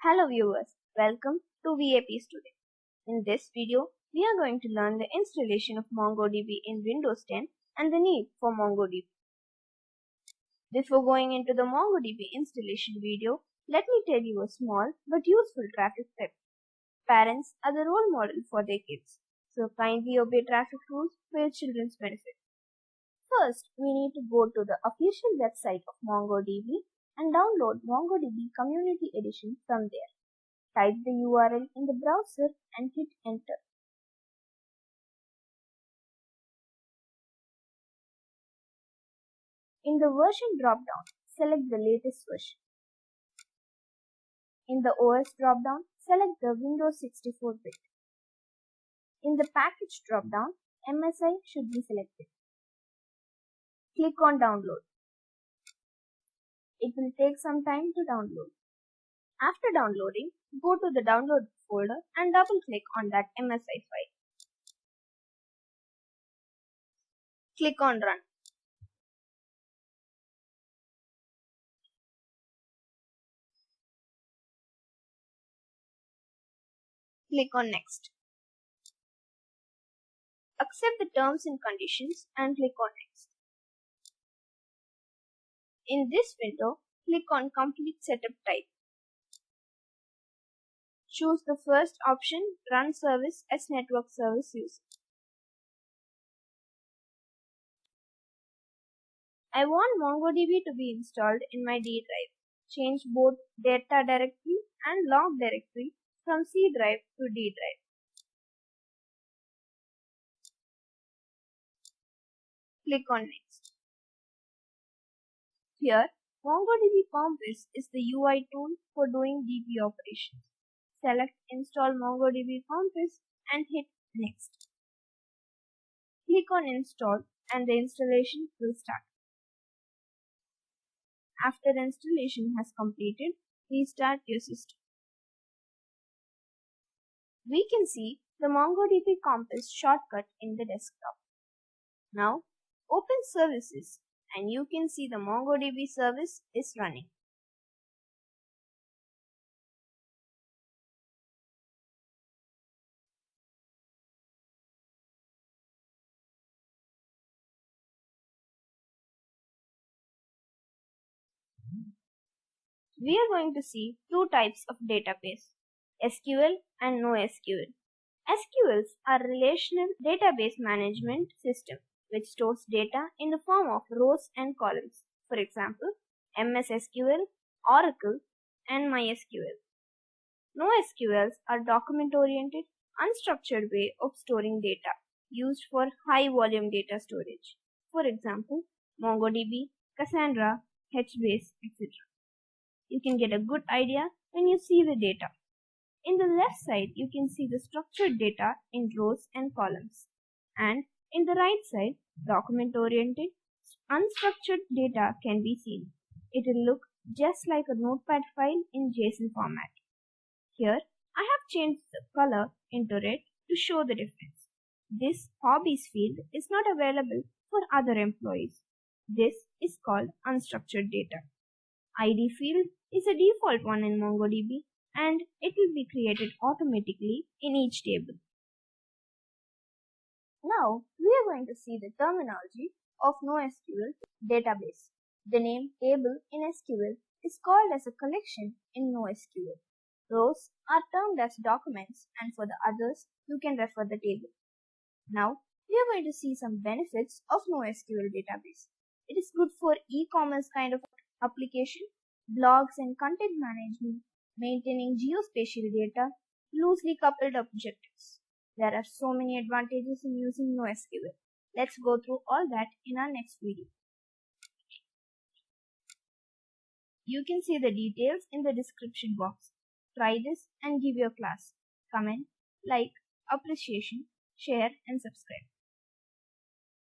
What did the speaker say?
Hello viewers, welcome to VAP Studio. In this video, we are going to learn the installation of MongoDB in Windows 10 and the need for MongoDB. Before going into the MongoDB installation video, let me tell you a small but useful traffic tip. Parents are the role model for their kids, so kindly obey traffic rules for your children's benefit. First, we need to go to the official website of MongoDB and download MongoDB Community Edition from there. Type the URL in the browser and hit enter. In the version drop-down, select the latest version. In the OS drop-down, select the Windows 64-bit. In the package drop-down, MSI should be selected. Click on download. It will take some time to download. After downloading, go to the download folder and double-click on that MSI file. Click on run. Click on next. Accept the terms and conditions and click on next. In this window, click on complete setup type. Choose the first option, Run Service as Network Service User. I want MongoDB to be installed in my D drive. Change both data directory and log directory from C drive to D drive. Click on Next. Here, MongoDB Compass is the UI tool for doing DB operations. Select Install MongoDB Compass and hit Next. Click on Install and the installation will start. After installation has completed, restart your system. We can see the MongoDB Compass shortcut in the desktop. Now, open Services and you can see the MongoDB service is running. We are going to see two types of database, SQL and NoSQL. SQLs are relational database management system which stores data in the form of rows and columns. For example, MS SQL, Oracle, and MySQL. NoSQLs are document-oriented, unstructured way of storing data used for high-volume data storage. For example, MongoDB, Cassandra, HBase, etc. You can get a good idea when you see the data. In the left side, you can see the structured data in rows and columns. And in the right side, document-oriented, unstructured data can be seen. It will look just like a notepad file in JSON format. Here, I have changed the color into red to show the difference. This Hobbies field is not available for other employees. This is called unstructured data. ID field is a default one in MongoDB and it will be created automatically in each table. Now, we are going to see the terminology of NoSQL database. The name table in SQL is called as a collection in NoSQL. Rows are termed as documents and for the others, you can refer the table. Now, we are going to see some benefits of NoSQL database. It is good for e-commerce kind of application, blogs and content management, maintaining geospatial data, loosely coupled objectives. There are so many advantages in using NoSQL. Let's go through all that in our next video. You can see the details in the description box. Try this and give your class. Comment, like, appreciation, share and subscribe.